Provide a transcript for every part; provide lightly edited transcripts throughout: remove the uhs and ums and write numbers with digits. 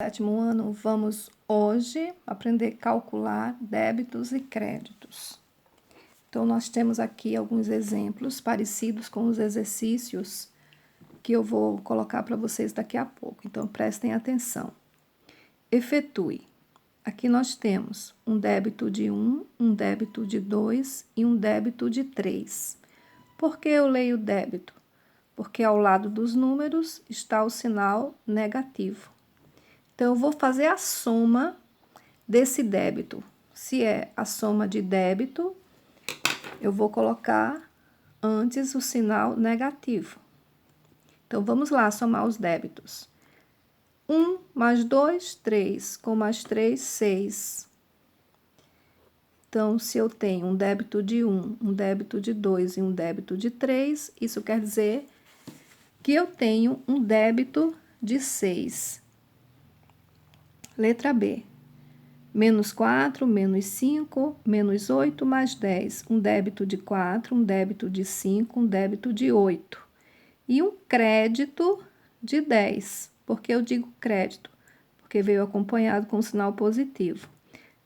Sétimo ano, vamos hoje aprender a calcular débitos e créditos. Então, nós temos aqui alguns exemplos parecidos com os exercícios que eu vou colocar para vocês daqui a pouco. Então, prestem atenção. Efetue. Aqui nós temos um débito de 1, um débito de 2 e um débito de 3. Por que eu leio débito? Porque ao lado dos números está o sinal negativo. Então, eu vou fazer a soma desse débito. Se é a soma de débito, eu vou colocar antes o sinal negativo. Então, vamos lá somar os débitos. 1 mais 2, 3. Com mais 3, 6. Então, se eu tenho um débito de 1, um débito de 2 e um débito de 3, isso quer dizer que eu tenho um débito de 6. Letra B. Menos 4, menos 5, menos 8, mais 10. Um débito de 4, um débito de 5, um débito de 8. E um crédito de 10. Por que eu digo crédito? Porque veio acompanhado com um sinal positivo.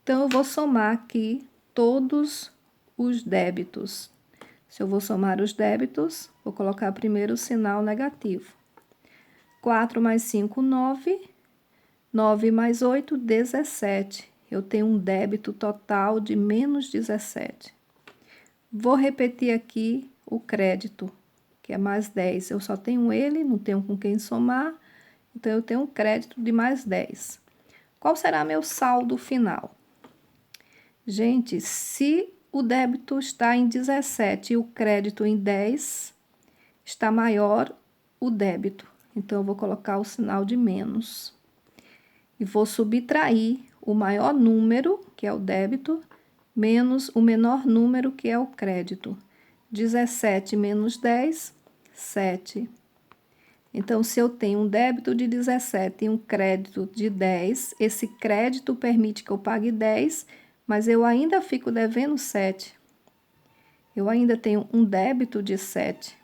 Então, eu vou somar aqui todos os débitos. Se eu vou somar os débitos, vou colocar primeiro o sinal negativo. 4 mais 5, 9. 9 mais 8, 17. Eu tenho um débito total de menos 17. Vou repetir aqui o crédito, que é mais 10. Eu só tenho ele, não tenho com quem somar, então eu tenho um crédito de mais 10. Qual será meu saldo final? Gente, se o débito está em 17 e o crédito em 10, está maior o débito. Então, eu vou colocar o sinal de menos. E vou subtrair o maior número, que é o débito, menos o menor número, que é o crédito. 17 menos 10, 7. Então, se eu tenho um débito de 17 e um crédito de 10, esse crédito permite que eu pague 10, mas eu ainda fico devendo 7. Eu ainda tenho um débito de 7.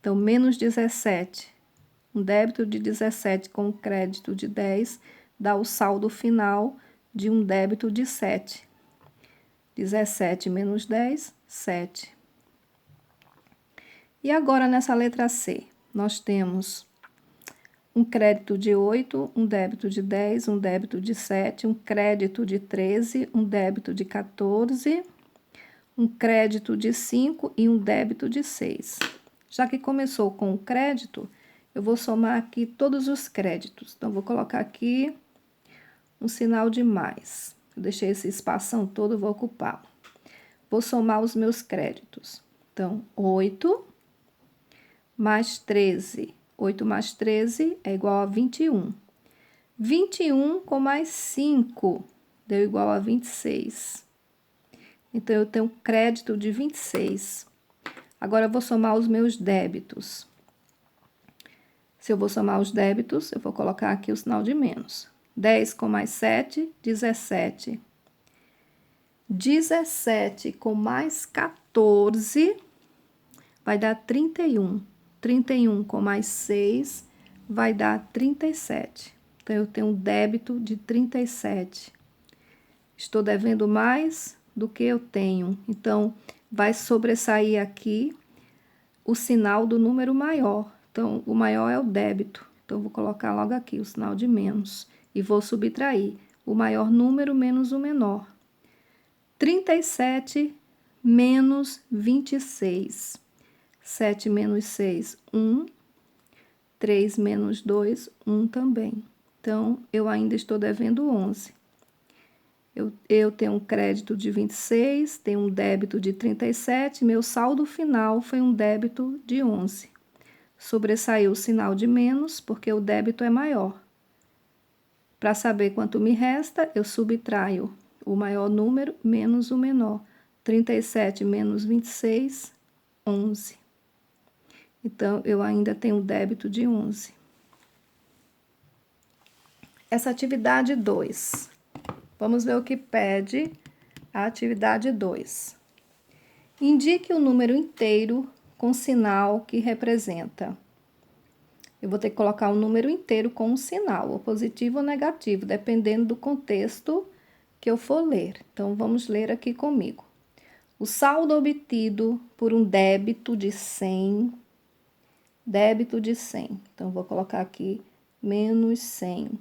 Então, menos 17. Um débito de 17 com um crédito de 10 dá o saldo final de um débito de 7. 17 menos 10, 7. E agora, nessa letra C, nós temos um crédito de 8, um débito de 10, um débito de 7, um crédito de 13, um débito de 14, um crédito de 5 e um débito de 6. Já que começou com o crédito, eu vou somar aqui todos os créditos. Então, vou colocar aqui um sinal de mais. Eu deixei esse espação todo, vou ocupar. Vou somar os meus créditos. Então, 8 mais 13. 8 mais 13 é igual a 21. 21 com mais 5 deu igual a 26. Então, eu tenho crédito de 26. Agora, eu vou somar os meus débitos. Se eu vou somar os débitos, eu vou colocar aqui o sinal de menos. 10 com mais 7, 17. 17 com mais 14 vai dar 31. 31 com mais 6 vai dar 37. Então, eu tenho um débito de 37. Estou devendo mais do que eu tenho. Então, vai sobressair aqui o sinal do número maior. Então, o maior é o débito. Então, vou colocar logo aqui o sinal de menos. E vou subtrair o maior número menos o menor. 37 menos 26. 7 menos 6, 1. 3 menos 2, 1 também. Então, eu ainda estou devendo 11. Eu tenho um crédito de 26, tenho um débito de 37, meu saldo final foi um débito de 11. Sobressaiu o sinal de menos, porque o débito é maior. Para saber quanto me resta, eu subtraio o maior número menos o menor. 37 menos 26, 11. Então, eu ainda tenho um débito de 11. Essa atividade 2. Vamos ver o que pede a atividade 2. Indique o número inteiro com sinal que representa. eu vou ter que colocar um número inteiro com um sinal, ou positivo ou negativo, dependendo do contexto que eu for ler. Então, vamos ler aqui comigo. O saldo obtido por um débito de 100, Então, vou colocar aqui menos 100.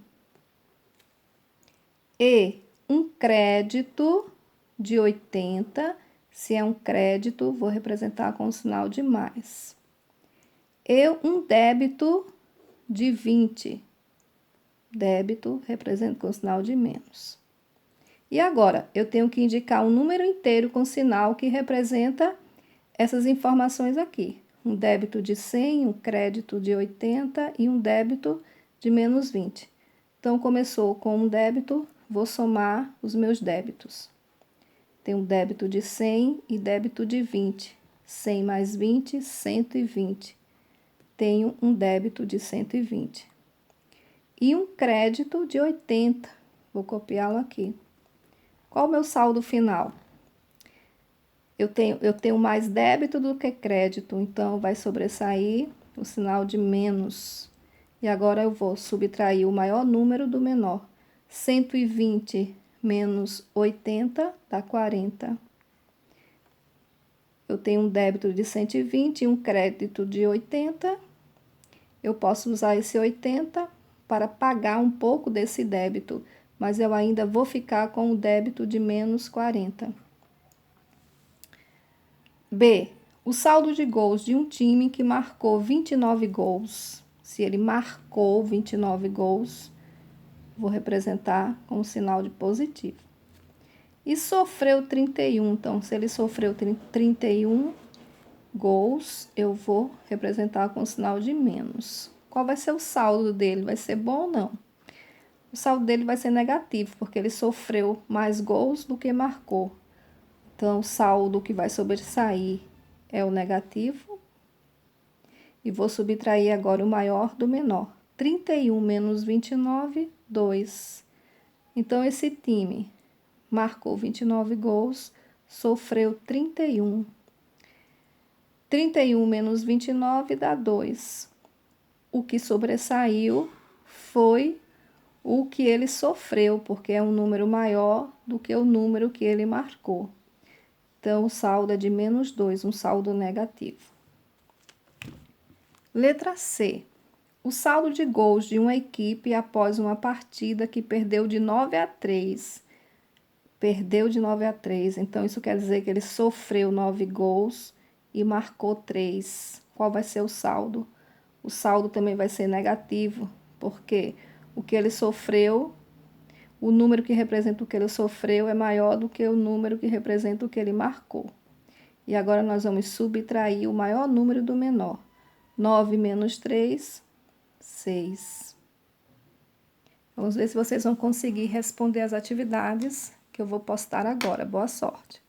E um crédito de 80, se é um crédito, vou representar com o sinal de mais. E um débito de 20. Débito representa com sinal de menos. E agora, eu tenho que indicar um número inteiro com sinal que representa essas informações aqui. Um débito de 100, um crédito de 80 e um débito de menos 20. Então, começou com um débito, vou somar os meus débitos. Tem um débito de 100 e débito de 20. 100 mais 20, 120. Tenho um débito de 120. E um crédito de 80. Vou copiá-lo aqui. Qual o meu saldo final? Eu tenho mais débito do que crédito, então vai sobressair o sinal de menos. E agora eu vou subtrair o maior número do menor. 120 menos 80 dá 40. Eu tenho um débito de 120 e um crédito de 80. Eu posso usar esse 80 para pagar um pouco desse débito, mas eu ainda vou ficar com o débito de menos 40. B. O saldo de gols de um time que marcou 29 gols. Se ele marcou 29 gols, vou representar com o sinal de positivo. E sofreu 31. Então, se ele sofreu 31 gols, eu vou representar com o sinal de menos. Qual vai ser o saldo dele? Vai ser bom ou não? O saldo dele vai ser negativo, porque ele sofreu mais gols do que marcou. Então, o saldo que vai sobressair é o negativo. E vou subtrair agora o maior do menor. 31 menos 29, 2. Então, esse time marcou 29 gols, sofreu 31. 31 menos 29 dá 2. O que sobressaiu foi o que ele sofreu, porque é um número maior do que o número que ele marcou. Então, o saldo é de menos 2, um saldo negativo. Letra C. O saldo de gols de uma equipe após uma partida que perdeu de 9-3. Perdeu de 9-3. Então, isso quer dizer que ele sofreu 9 gols e marcou 3. Qual vai ser o saldo? O saldo também vai ser negativo, porque o que ele sofreu, o número que representa o que ele sofreu é maior do que o número que representa o que ele marcou. E agora nós vamos subtrair o maior número do menor. 9 menos 3, 6. Vamos ver se vocês vão conseguir responder as atividades que eu vou postar agora. Boa sorte!